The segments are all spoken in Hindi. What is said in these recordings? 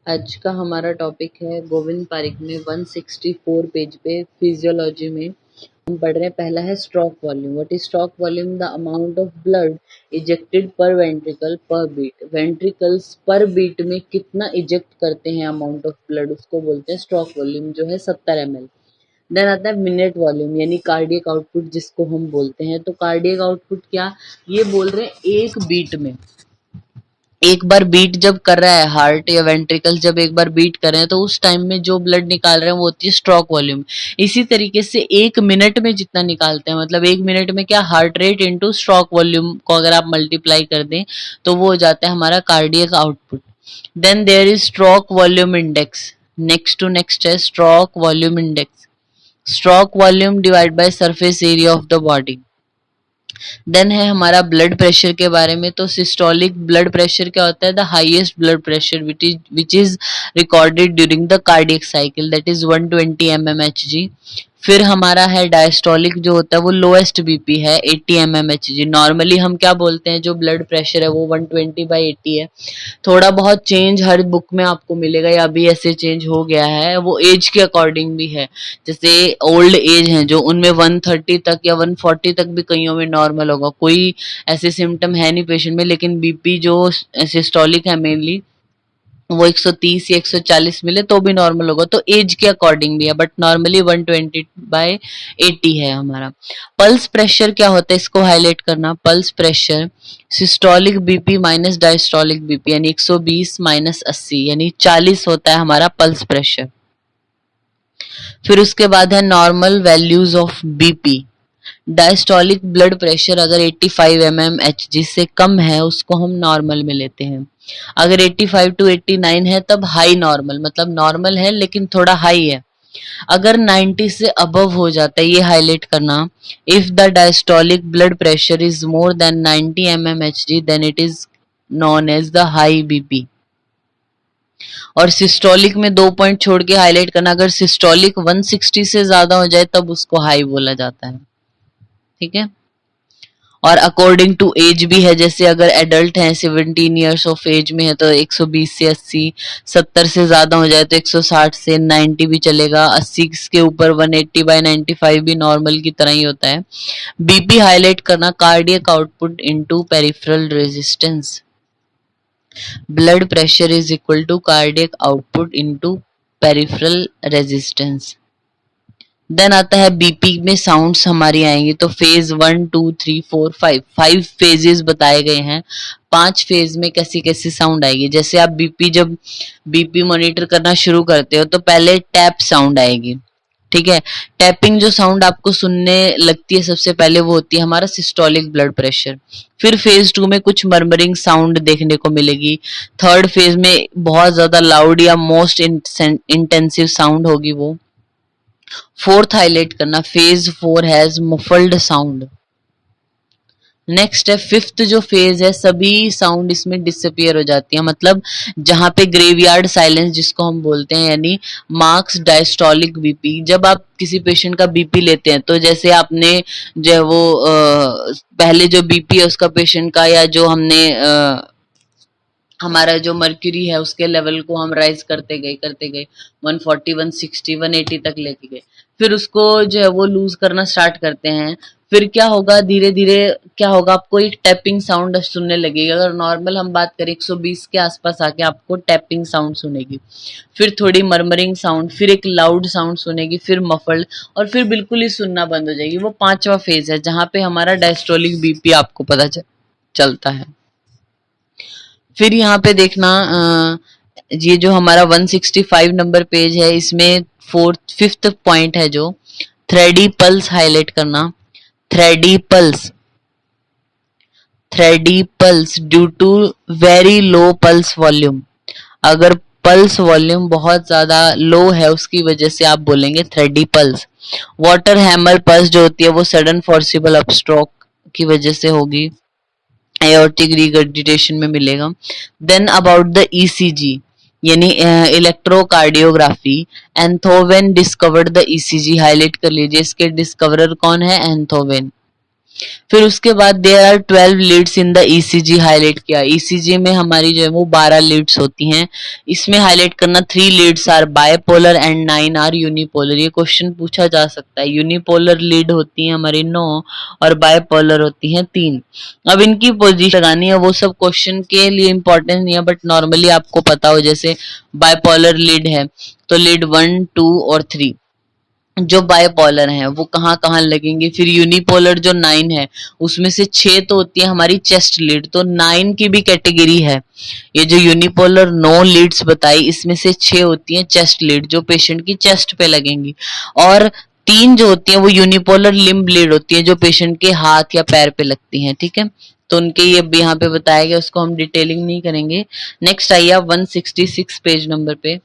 आज का हमारा टॉपिक है गोविंद पारिक में 164 पेज पे फिजियोलॉजी में हम पढ़ रहे हैं। पहला है stroke volume. What is stroke volume? The amount of blood ejected पर वेंट्रिकल पर बीट। वेंट्रिकल्स पर बीट में कितना इजेक्ट करते हैं अमाउंट ऑफ ब्लड, उसको बोलते हैं स्ट्रोक वॉल्यूम, जो है 70 ml। देन आता है मिनट वॉल्यूम यानी कार्डियक आउटपुट जिसको हम बोलते हैं। तो कार्डियक आउटपुट क्या, ये बोल रहे हैं एक बीट में, एक बार बीट जब कर रहा है हार्ट या वेंट्रिकल, जब एक बार बीट कर रहे हैं तो उस टाइम में जो ब्लड निकाल रहे हैं वो होती है स्ट्रोक वॉल्यूम। इसी तरीके से एक मिनट में जितना निकालते हैं, मतलब एक मिनट में क्या, heart rate into stroke volume को अगर आप मल्टीप्लाई कर दें तो वो हो जाता है हमारा cardiac output. Then there is stroke volume index. Next to next है stroke volume index. Stroke volume divide by surface area of the body. Then है हमारा ब्लड प्रेशर के बारे में। तो सिस्टोलिक ब्लड प्रेशर क्या होता है? The highest blood pressure which is recorded during the cardiac cycle, that is 120 mmHg। फिर हमारा है डायस्टोलिक, जो होता है वो लोएस्ट बीपी है 80 mmHg। नॉर्मली हम क्या बोलते हैं, जो ब्लड प्रेशर है वो 120/80 है। थोड़ा बहुत चेंज हर बुक में आपको मिलेगा या अभी ऐसे चेंज हो गया है, वो एज के अकॉर्डिंग भी है। जैसे ओल्ड एज हैं जो, उनमें 130 तक या 140 तक भी कईयों में नॉर्मल होगा, कोई ऐसे सिम्टम है नहीं पेशेंट में। लेकिन बीपी जो सिस्टोलिक है मेनली, वो 130 या 140 मिले तो भी नॉर्मल होगा। तो एज के अकॉर्डिंग भी है, बट नॉर्मली 120/80 है हमारा। पल्स प्रेशर क्या होता है, इसको हाईलाइट करना। Pulse pressure systolic BP minus diastolic BP यानी 120 माइनस 80 यानी 40 होता है हमारा पल्स प्रेशर। फिर उसके बाद है normal values of BP. Diastolic blood pressure अगर 85 mmHg से कम है उसको हम नॉर्मल में लेते हैं। अगर 85 to 89 है तब हाई नॉर्मल, मतलब नॉर्मल है लेकिन थोड़ा हाई है। अगर 90 से अबव हो जाता है, ये हाईलाइट करना, if the diastolic blood pressure is more than 90 mmHg then it is known as the high BP. और सिस्टोलिक में 2 पॉइंट छोड़ के हाईलाइट करना, अगर सिस्टोलिक 160 से ज्यादा हो जाए तब उसको हाई बोला जाता है। ठीक है। और अकॉर्डिंग टू एज भी है, जैसे अगर एडल्ट हैं 17 ईयर्स ऑफ एज में है तो 120 से 80, 70 से ज्यादा हो जाए तो 160 से 90 भी चलेगा, 80 के ऊपर 180/95 भी नॉर्मल की तरह ही होता है। बीपी हाईलाइट करना, cardiac output into peripheral resistance. Blood pressure is equal to cardiac output into peripheral resistance. Then आता है बीपी में साउंड्स हमारी आएंगी। तो फेज 1 2 3 4 5, 5 फेजेस बताए गए हैं। 5 फेज में कैसी कैसी साउंड आएगी। जैसे आप जब बीपी मॉनिटर करना शुरू करते हो तो पहले टैप साउंड आएगी। ठीक है। टैपिंग जो साउंड आपको सुनने लगती है सबसे पहले वो होती है हमारा सिस्टोलिक ब्लड प्रेशर। फिर फेज 2 में कुछ मर्मरिंग साउंड देखने को मिलेगी। थर्ड फेज में बहुत ज्यादा लाउड या मोस्ट इंटेंसिव साउंड होगी वो। फोर्थ हाईलाइट करना, phase 4 has muffled sound. Next है फिफ्थ जो फेज है, सभी साउंड इसमें डिसअपियर हो जाती है, मतलब जहां पे ग्रेवयार्ड साइलेंस जिसको हम बोलते हैं, यानी मार्क्स डायस्टोलिक बीपी। जब आप किसी पेशेंट का बीपी लेते हैं तो जैसे आपने जो है वो पहले जो बीपी है उसका पेशेंट का, या जो हमने हमारा जो मर्क्यूरी है उसके लेवल को हम राइज करते गए 140 160 180 तक लेके गए। फिर उसको जो है वो लूज करना स्टार्ट करते हैं। फिर क्या होगा, धीरे धीरे क्या होगा, आपको एक टैपिंग साउंड सुनने लगेगी। अगर नॉर्मल हम बात करें 120 के आसपास आके आपको टैपिंग साउंड सुनेगी। फिर थोड़ी मर्मरिंग साउंड, फिर एक लाउड साउंड सुनेगी, फिर मफल्ड, और फिर बिल्कुल ही सुनना बंद हो जाएगी। वो पांचवा फेज है जहां पे हमारा डायस्टोलिक बीपी आपको पता चलता है। फिर यहाँ पे देखना, ये जो हमारा 165 नंबर पेज है इसमें फिफ्थ पॉइंट है जो थ्रेडी पल्स हाईलाइट करना। Thready pulse, thready pulse due to very low pulse volume. अगर पल्स वॉल्यूम बहुत ज्यादा लो है उसकी वजह से आप बोलेंगे thready pulse. Water hammer pulse जो होती है वो सडन फोर्सिबल अपस्ट्रोक की वजह से होगी, एओर्टिक रिगर्जिटेशन में मिलेगा। देन अबाउट द ईसीजी यानी electrocardiography, Einthoven discovered the ECG. Highlight कर लीजिए, इसके डिस्कवरर कौन है? एंथोवेन। फिर उसके बाद there are 12 leads in the ECG highlight किया। ईसीजी में हमारी जो है वो 12 लीड्स होती हैं। इसमें हाईलाइट करना 3 leads are bipolar and 9 are unipolar. ये क्वेश्चन पूछा जा सकता है। यूनिपोलर लीड होती है हमारी 9 और बायपोलर होती हैं 3। अब इनकी पोजीशन लगानी है, वो सब क्वेश्चन के लिए इंपॉर्टेंट नहीं है, बट नॉर्मली आपको पता हो, जैसे बायपोलर लीड है तो लीड 1, 2 और 3 जो बायपोलर हैं वो कहाँ कहाँ लगेंगे। फिर यूनिपोलर जो 9 है उसमें से 6 तो होती है हमारी चेस्ट लीड, तो 9 की भी कैटेगरी है। ये जो यूनिपोलर 9 लीड्स बताई इसमें से 6 होती हैं चेस्ट लीड जो पेशेंट की चेस्ट पे लगेंगी, और 3 जो होती हैं वो यूनिपोलर लिम्ब लीड होती है जो पेशेंट के हाथ या पैर पे लगती हैं। ठीक है, तो उनके ये यहाँ पे बताया गया, उसको हम डिटेलिंग नहीं करेंगे। नेक्स्ट आइए आप 166 पेज नंबर पे।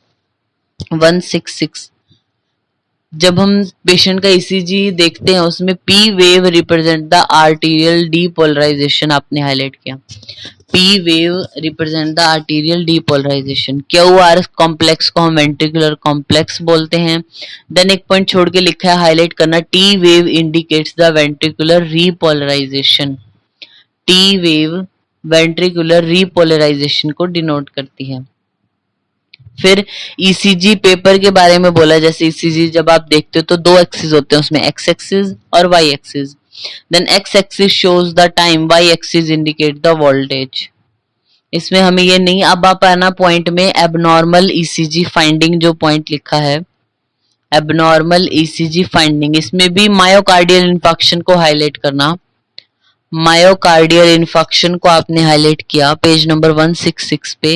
166 जब हम पेशेंट का ईसीजी देखते हैं उसमें P wave represent the arterial depolarisation आपने हाईलाइट किया। P wave represent the arterial depolarisation. Q R complex को हम वेंट्रिकुलर कॉम्प्लेक्स बोलते हैं। देन एक पॉइंट छोड़ के लिखा है हाईलाइट करना, T wave indicates the ventricular repolarisation. T wave ventricular repolarisation को डिनोट करती है। फिर ईसीजी पेपर के बारे में बोला, जैसे ईसीजी जब आप देखते हो तो 2 एक्सिस होते हैं उसमें, एक्स एक्सिस और Y axis. Then X axis shows the time, Y axis indicate the voltage. इसमें हमें ये नहीं, अब आप आना पॉइंट में एबनॉर्मल ईसीजी फाइंडिंग जो पॉइंट लिखा है, एबनॉर्मल ईसीजी फाइंडिंग, इसमें भी मायोकार्डियल इन्फेक्शन को हाईलाइट करना। मायोकार्डियल इन्फेक्शन को आपने हाईलाइट किया पेज नंबर 166 पे।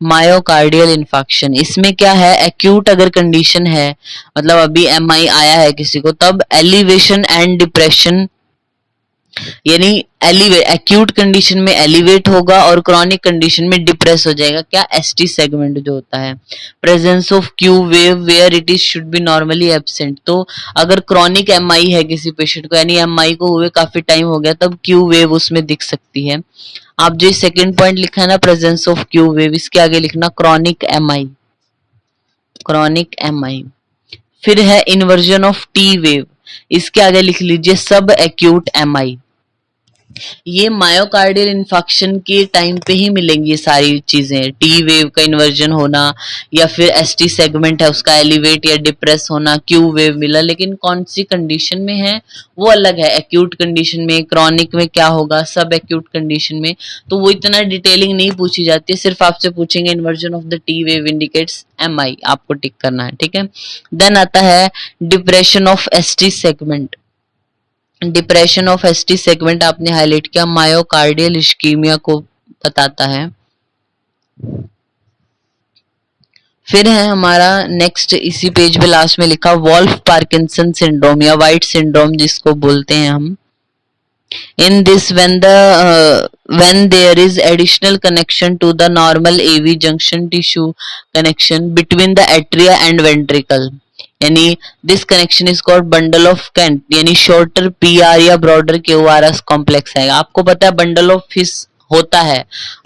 मायोकार्डियल इन्फेक्शन इसमें क्या है, एक्यूट अगर कंडीशन है, मतलब अभी एमआई आया है किसी को, तब एलिवेशन एंड डिप्रेशन, यानी एक्यूट कंडीशन में एलिवेट होगा और क्रॉनिक कंडीशन में डिप्रेस हो जाएगा। क्या, एसटी सेगमेंट जो होता है। Presence of Q wave where it is should be normally absent. तो अगर क्रॉनिक एमआई है किसी पेशेंट को, यानी एमआई को हुए काफी टाइम हो गया, तब क्यू वेव उसमें दिख सकती है। आप जो सेकंड पॉइंट लिखा है ना, प्रेजेंस ऑफ क्यू वेव, इसके आगे लिखना क्रॉनिक एमआई, क्रॉनिक एमआई। फिर है इन्वर्जन ऑफ टी वेव, इसके आगे लिख लीजिए सब एक्यूट एमआई। ये मायोकार्डियल इन्फेक्शन के टाइम पे ही मिलेंगी ये सारी चीजें, टी वेव का इन्वर्जन होना या फिर एसटी सेगमेंट है उसका एलिवेट या डिप्रेस होना, क्यू वेव मिला, लेकिन कौन सी कंडीशन में है वो अलग है। एक्यूट कंडीशन में, क्रॉनिक में क्या होगा, सब एक्यूट कंडीशन में, तो वो इतना डिटेलिंग नहीं पूछी जाती है, सिर्फ आपसे पूछेंगे inversion of the T wave indicates MI, आपको टिक करना है। ठीक है, देन आता है depression of ST segment. Depression of ST segment आपने हाईलाइट किया, मायोकार्डियल इश्कीमिया को बताता है। फिर है हमारा नेक्स्ट, इसी पेज पे लास्ट में लिखा वॉल्फ पार्किंसन सिंड्रोम या वाइट सिंड्रोम जिसको बोलते हैं हम। In this, when there is additional connection to the normal AV junction tissue connection between the atria and ventricle, यानी this connection is called bundle of Kent, यानी shorter PR या broader QRS complex है। आपको पता है bundle of His होता है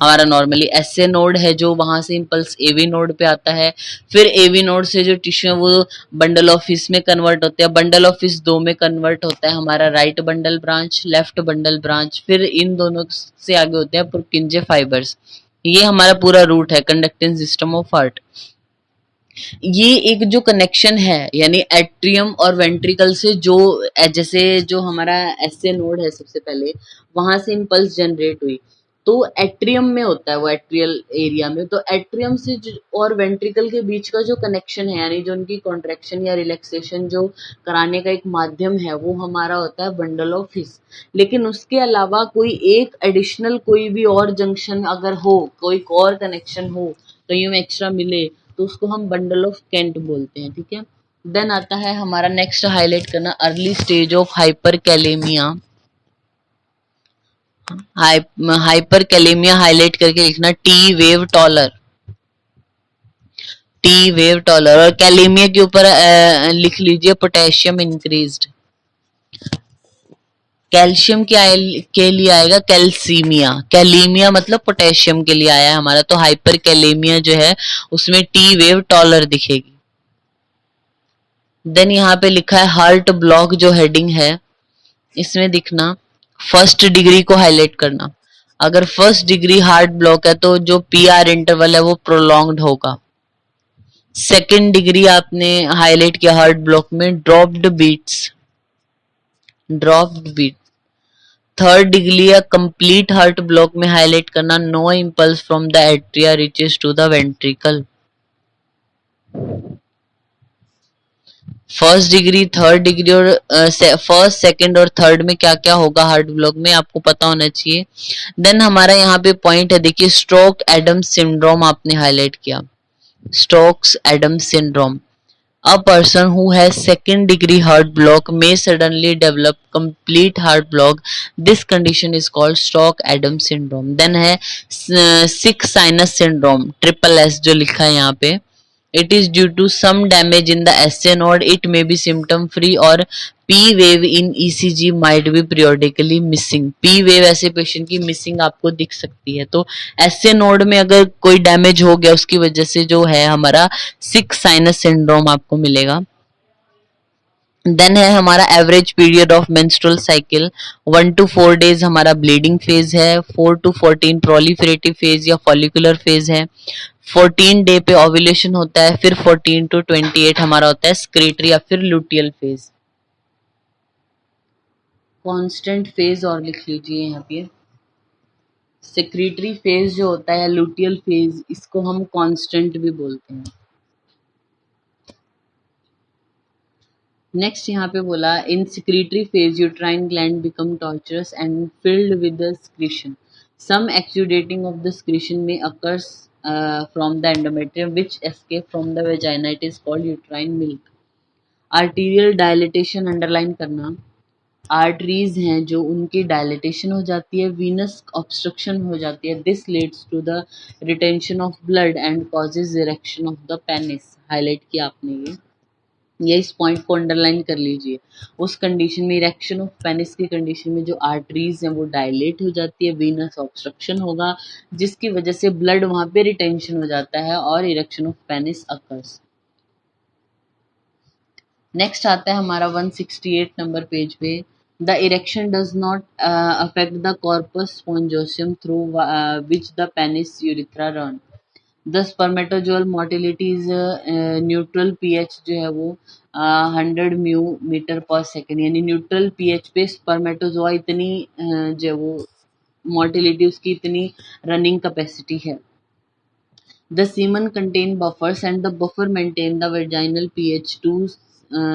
हमारा नॉर्मली एसए नोड है जो वहां से इंपल्स एवी नोड पे आता है, फिर एवी नोड से जो टिश्यू है वो बंडल ऑफ हिस में कन्वर्ट होते हैं, बंडल ऑफ हिस 2 में कन्वर्ट होता है हमारा right bundle branch, left bundle branch, फिर इन दोनों से आगे होते हैं पुरकिंजे फाइबर्स। ये हमारा पूरा रूट है कंडक्टिंग सिस्टम ऑफ हार्ट। ये एक जो कनेक्शन है यानी एट्रियम और वेंट्रिकल से, जो जैसे जो हमारा एसए नोड है सबसे पहले वहां से इंपल्स जनरेट हुई, तो एट्रियम में होता है वो, एट्रियल एरिया में, तो एट्रियम से और वेंट्रिकल के बीच का जो कनेक्शन है यानी जो उनकी कॉन्ट्रैक्शन या रिलैक्सेशन जो कराने का एक माध्यम है वो हमारा होता है बंडल ऑफ हिस। लेकिन उसके अलावा कोई एक एडिशनल कोई भी और जंक्शन अगर हो, कोई और कनेक्शन हो कहीं में एक्स्ट्रा मिले, तो उसको हम बंडल ऑफ केंट बोलते हैं। ठीक है, देन आता है हमारा नेक्स्ट हाईलाइट करना early stage of hyper kalaemia. Hyper kalaemia highlight करके लिखना T wave taller, T wave taller, और कैलेमिया के ऊपर लिख लीजिए पोटेशियम इंक्रीज्ड। कैल्शियम के लिए आएगा कैल्सीमिया, कैलीमिया मतलब पोटेशियम के लिए आया है हमारा, तो हाइपर कैलेमिया जो है उसमें टी वेव टॉलर दिखेगी। देन यहाँ पे लिखा है हार्ट ब्लॉक, जो हेडिंग है इसमें दिखना फर्स्ट डिग्री को हाईलाइट करना, अगर फर्स्ट डिग्री हार्ट ब्लॉक है तो जो पी आर इंटरवल है वो प्रोलॉन्ग्ड होगा। सेकेंड डिग्री आपने हाईलाइट किया हार्ट ब्लॉक में, dropped beats, dropped beat. Third degree या कंप्लीट हार्ट ब्लॉक में हाईलाइट करना, no impulse from the atria reaches to the ventricle. First degree, third degree और फर्स्ट सेकंड और थर्ड में क्या क्या होगा हार्ट ब्लॉक में आपको पता होना चाहिए। देन हमारा यहाँ पे पॉइंट है, देखिए स्ट्रोक एडम्स सिंड्रोम आपने हाईलाइट किया, Stokes Adams syndrome. A person who has second degree heart block may suddenly develop complete heart block. This condition is called Stoke-Adams syndrome. Then है sick sinus syndrome, triple S जो लिखा है यहाँ पे। It is due to some damage in the SA node. It may be symptom free or P wave in ECG might be periodically missing. P wave ऐसे पेशेंट की मिसिंग आपको दिख सकती है। तो SA नोड में अगर कोई डैमेज हो गया उसकी वजह से जो है हमारा सिक साइनस सिंड्रोम आपको मिलेगा। देन है हमारा average period of menstrual cycle, 1 to 4 days हमारा ब्लीडिंग फेज है, 4 to 14 प्रोलिफरेटिव फेज या फॉलिकुलर फेज है, 14 डे पे ओव्यूलेशन होता है, फिर 14 to 28 हमारा होता है स्क्रेटरी या फिर लुटियल फेज। कांस्टेंट फेज और लिख लीजिए यहाँ पे, सेक्रेटरी फेज जो होता है लुटियल फेज, इसको हम कांस्टेंट भी बोलते हैं। नेक्स्ट यहाँ पे बोला, इन secretory phase uterine gland become tortuous and filled with the secretion. Some exudating of the secretion may occurs from the endometrium which escape from the vagina. It is called uterine milk. Arterial dilatation underline करना, आर्टरीज हैं जो उनकी डायलिटेशन हो जाती है, वीनस ऑब्स्ट्रक्शन हो जाती है, this leads to the retention of blood and causes erection of the penis. Highlight किया आपने ये इस पॉइंट को अंडरलाइन कर लीजिए। उस कंडीशन में, इरेक्शन ऑफ पेनिस की कंडीशन में, जो आर्टरीज हैं वो डायलेट हो जाती है, वीनस ऑब्स्ट्रक्शन होगा जिसकी वजह से ब्लड वहां पे रिटेंशन हो जाता है और erection of penis occurs. Next आता है हमारा 168 नंबर पेज पे, the erection does not affect the corpus spongiosum through which the penis urethra run. The spermatozoal motility is neutral pH जो है वो 100 म्यू मीटर पर सेकेंड, यानी न्यूट्रल पीएच पे स्पर्मेटोजोआ इतनी जो है वो मोटिलिटी उसकी इतनी रनिंग कैपेसिटी है। The semen contain buffers and the buffer maintain the vaginal pH to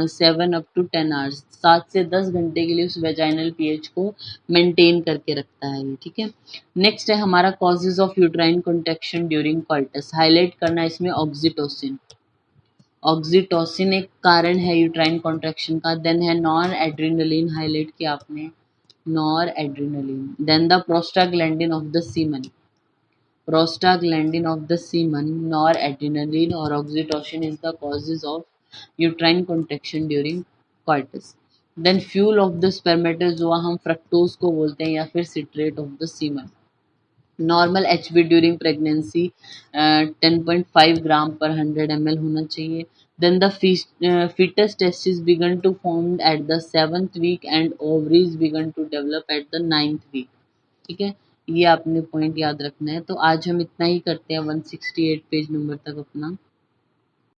7 up to 10 hours. 7 से 10 घंटे के लिए उस वेजाइनल पीएच को मेंटेन करके रखता है ये, ठीक है। नेक्स्ट है हमारा causes of uterine contraction during coitus. Highlight करना इसमें ऑक्सीटोसिन, ऑक्सीटोसिन एक कारण है यूट्राइन कॉन्ट्रैक्शन का। देन है नॉर एड्रेनलिन, हाईलाइट किया आपने noradrenaline. Then the prostaglandin of the semen, prostaglandin of the semen, noradrenaline or oxytocin is the causes of uterine contraction during coitus. Then fuel of the spermatozoa हम fructose को बोलते हैं या फिर citrate of the semen. Normal HB during pregnancy 10.5 gram per 100 ml होना चाहिए। Then the fetus testes begin to form at the 7th week and ovaries begin to develop at the 9th week। ठीक है, ये आपने पॉइंट याद रखना है। तो आज हम इतना ही करते हैं 168 पेज नंबर तक अपना।